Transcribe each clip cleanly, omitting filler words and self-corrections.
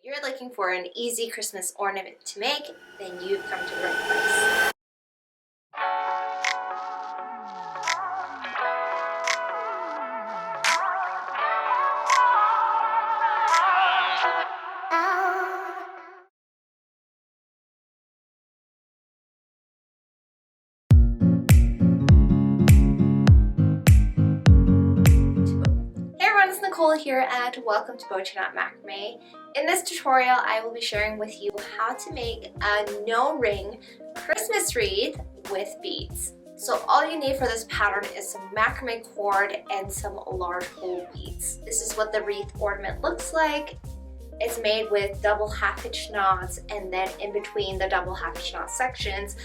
you're looking for an easy Christmas ornament to make, then you've come to the right place. Nicole here and welcome to BOCHIKNOT Macrame. In this tutorial I will be sharing with you how to make a no ring Christmas wreath with beads. So all you need for this pattern is some macrame cord and some large hole beads. This is what the wreath ornament looks like. It's made with double half hitch knots, and then in between the double half hitch knot sections,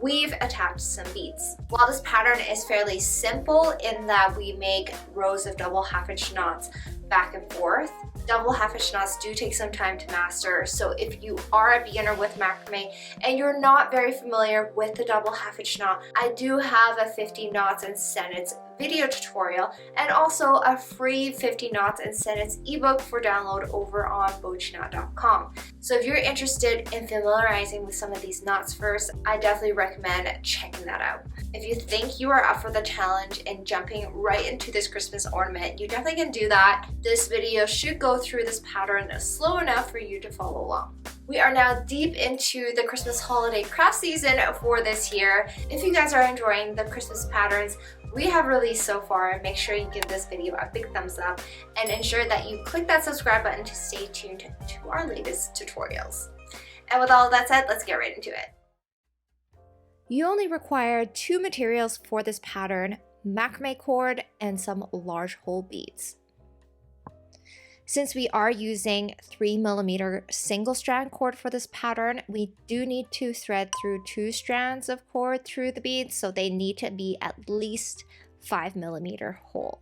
we've attached some beads. While this pattern is fairly simple in that we make rows of double half hitch knots back and forth, double half hitch knots do take some time to master. So if you are a beginner with macrame and you're not very familiar with the double half hitch knot, I do have a 50 knots and sentence video tutorial and also a free 50 knots and sentence ebook for download over on BOCHIKNOT.com. So if you're interested in familiarizing with some of these knots first, I definitely recommend checking that out. If you think you are up for the challenge and jumping right into this Christmas ornament, you definitely can do that. This video should go through this pattern slow enough for you to follow along. We are now deep into the Christmas holiday craft season for this year. If you guys are enjoying the Christmas patterns we have released so far, make sure you give this video a big thumbs up and ensure that you click that subscribe button to stay tuned to our latest tutorials. And with all of that said, let's get right into it. You only require two materials for this pattern: macrame cord and some large hole beads. Since we are using 3mm single strand cord for this pattern, we do need to thread through 2 strands of cord through the beads, so they need to be at least 5mm hole.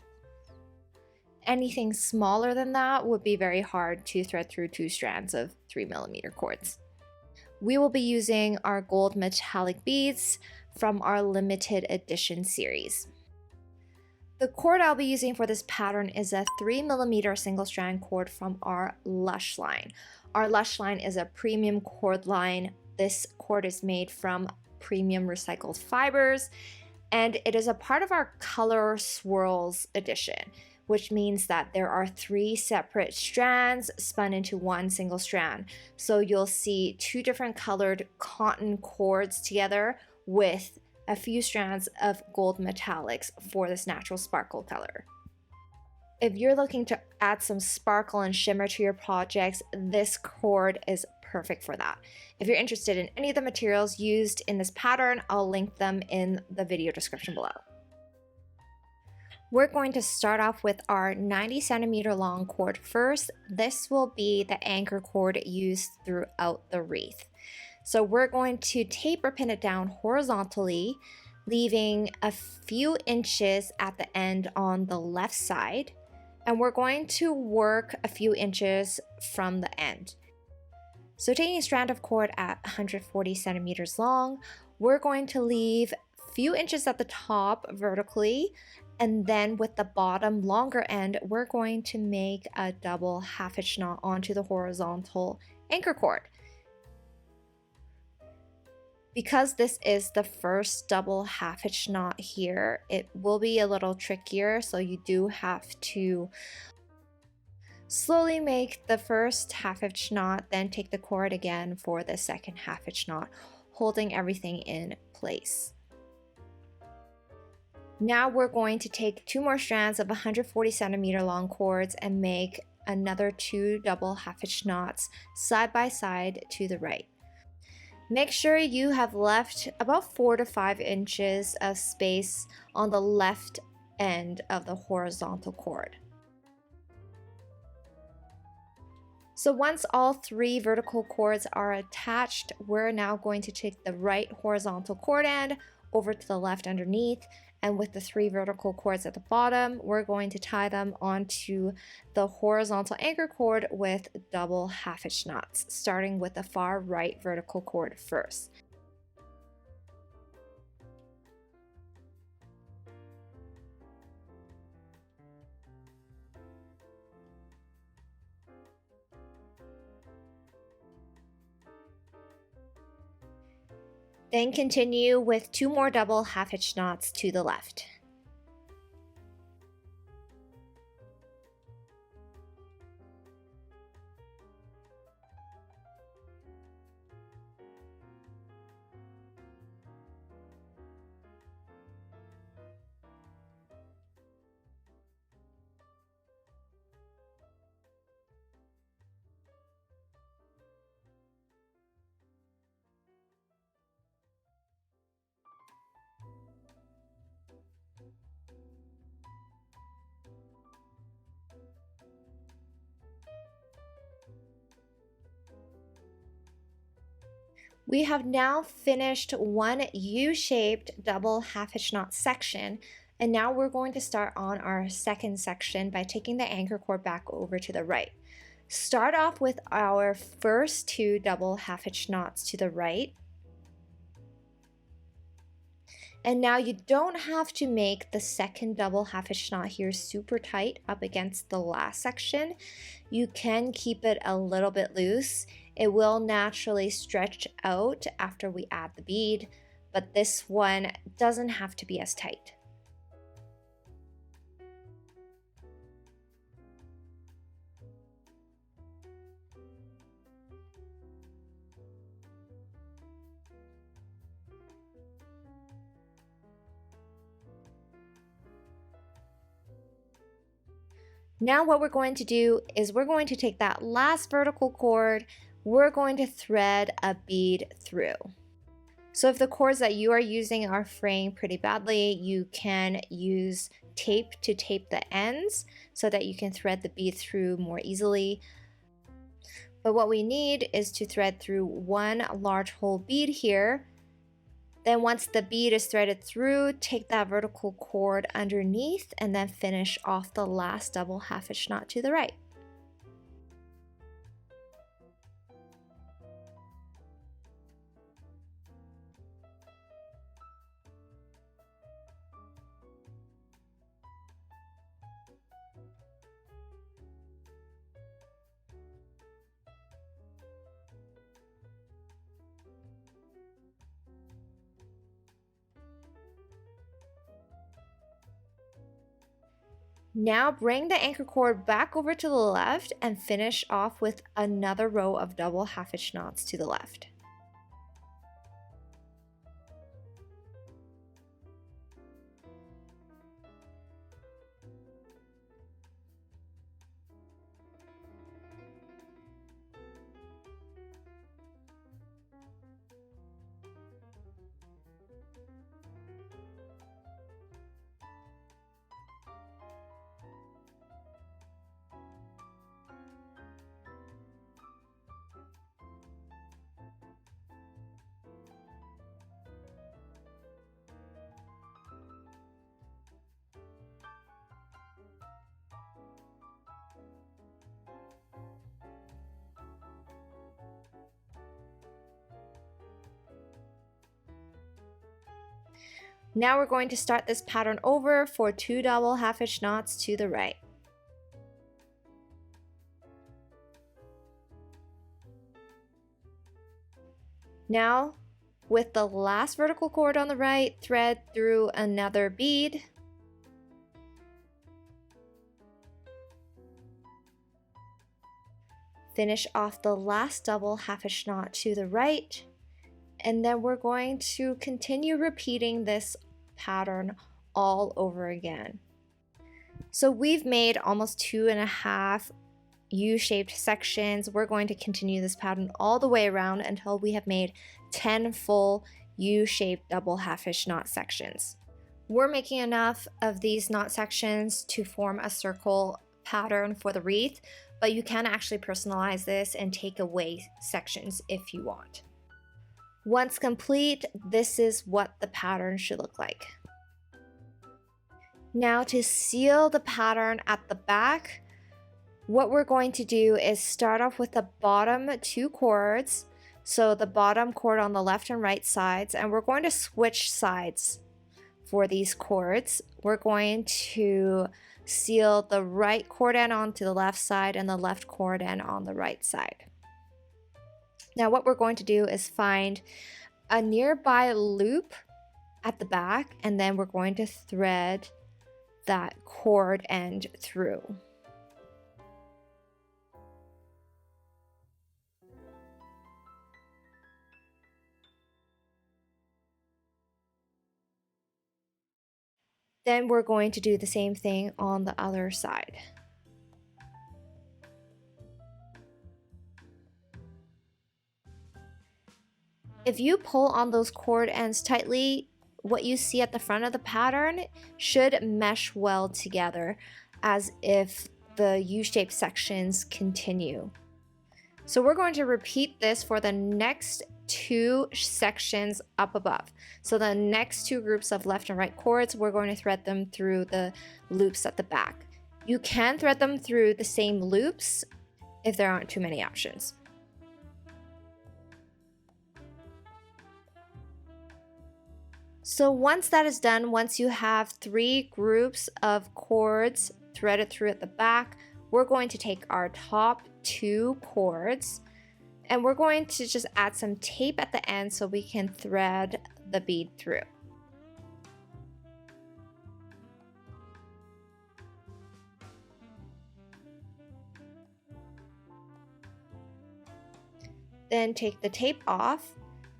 Anything smaller than that would be very hard to thread through 2 strands of 3mm cords. We will be using our gold metallic beads from our limited edition series. The cord I'll be using for this pattern is a 3mm single strand cord from our Lush line. Our Lush line is a premium cord line. This cord is made from premium recycled fibers, and it is a part of our Color Swirls edition, which means that there are 3 separate strands spun into one single strand. So you'll see 2 different colored cotton cords together with a few strands of gold metallics for this natural sparkle color. If you're looking to add some sparkle and shimmer to your projects, this cord is perfect for that. If you're interested in any of the materials used in this pattern, I'll link them in the video description below. We're going to start off with our 90cm long cord first. This will be the anchor cord used throughout the wreath. So we're going to taper pin it down horizontally, leaving a few inches at the end on the left side, and we're going to work a few inches from the end. So taking a strand of cord at 140 centimeters long, we're going to leave a few inches at the top vertically, and then with the bottom longer end, we're going to make a double half hitch knot onto the horizontal anchor cord. Because this is the first double half hitch knot here, it will be a little trickier, so you do have to slowly make the first half hitch knot, then take the cord again for the second half hitch knot, holding everything in place. Now we're going to take 2 more strands of 140 centimeter long cords and make another 2 double half hitch knots side by side to the right. Make sure you have left about 4 to 5 inches of space on the left end of the horizontal cord. So once all 3 vertical cords are attached, we're now going to take the right horizontal cord end over to the left underneath, and with the 3 vertical cords at the bottom, we're going to tie them onto the horizontal anchor cord with double half hitch knots, starting with the far right vertical cord first. Then continue with 2 more double half hitch knots to the left. We have now finished one U-shaped double half hitch knot section, and now we're going to start on our second section by taking the anchor cord back over to the right. Start off with our first 2 double half hitch knots to the right. And now you don't have to make the second double half hitch knot here super tight up against the last section. You can keep it a little bit loose. It will naturally stretch out after we add the bead, but this one doesn't have to be as tight. Now what we're going to do is we're going to take that last vertical cord, we're going to thread a bead through. So if the cords that you are using are fraying pretty badly, you can use tape to tape the ends so that you can thread the bead through more easily. But what we need is to thread through one large hole bead here. Then once the bead is threaded through, take that vertical cord underneath and then finish off the last double half hitch knot to the right. Now bring the anchor cord back over to the left and finish off with another row of double half hitch knots to the left. Now we're going to start this pattern over for 2 double half hitch knots to the right. Now, with the last vertical cord on the right, thread through another bead. Finish off the last double half hitch knot to the right. And then we're going to continue repeating this pattern all over again. So we've made almost 2.5 U-shaped sections. We're going to continue this pattern all the way around until we have made 10 full U-shaped double half hitch knot sections. We're making enough of these knot sections to form a circle pattern for the wreath, but you can actually personalize this and take away sections if you want. Once complete, this is what the pattern should look like. Now to seal the pattern at the back, what we're going to do is start off with the bottom 2 cords, so the bottom cord on the left and right sides, and we're going to switch sides for these cords. We're going to seal the right cord end onto the left side and the left cord end on the right side. Now what we're going to do is find a nearby loop at the back, and then we're going to thread that cord end through. Then we're going to do the same thing on the other side. If you pull on those cord ends tightly, what you see at the front of the pattern should mesh well together as if the U-shaped sections continue. So we're going to repeat this for the next 2 sections up above. So the next 2 groups of left and right cords, we're going to thread them through the loops at the back. You can thread them through the same loops if there aren't too many options. So once that is done, once you have 3 groups of cords threaded through at the back, we're going to take our top 2 cords and we're going to just add some tape at the end so we can thread the bead through. Then take the tape off,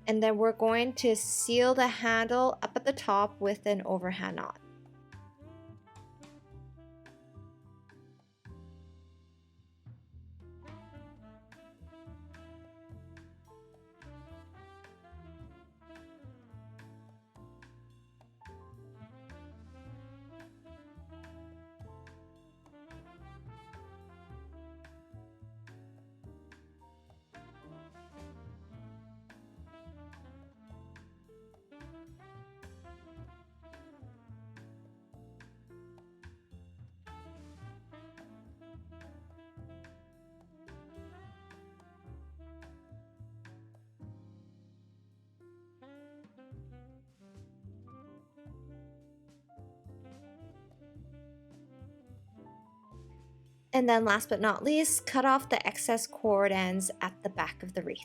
and then we're going to seal the handle up at the top with an overhand knot. And then last but not least, cut off the excess cord ends at the back of the wreath.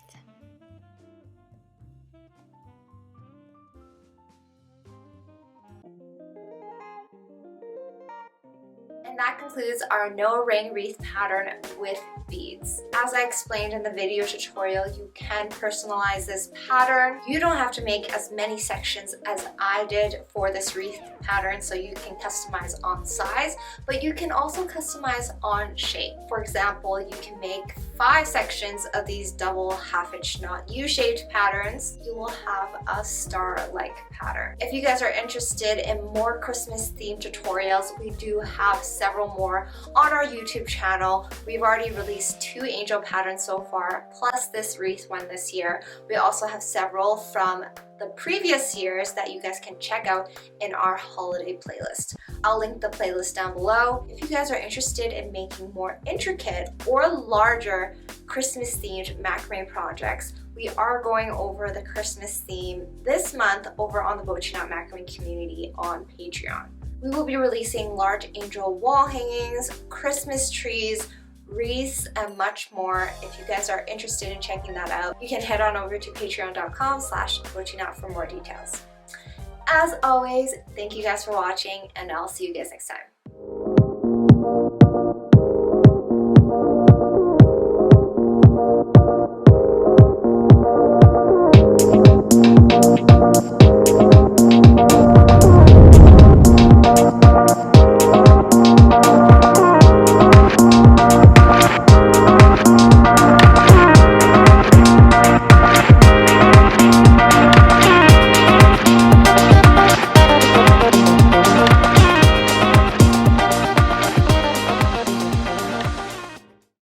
And that concludes our no ring wreath pattern with beads. As I explained in the video tutorial, you can personalize this pattern. You don't have to make as many sections as I did for this wreath pattern, so you can customize on size, but you can also customize on shape. For example, you can make 5 sections of these double half hitch knot U-shaped patterns. You will have a star-like pattern. If you guys are interested in more Christmas themed tutorials, we do have several more on our YouTube channel. We've already released 2 angel patterns so far, plus this wreath one this year. We also have several from the previous years that you guys can check out in our holiday playlist. I'll link the playlist down below. If you guys are interested in making more intricate or larger Christmas themed macrame projects, we are going over the Christmas theme this month over on the BOCHIKNOT macrame community on Patreon. We will be releasing large angel wall hangings, Christmas trees, wreaths, and much more. If you guys are interested in checking that out, you can head on over to patreon.com/BOCHIKNOT for more details. As always, thank you guys for watching, and I'll see you guys next time.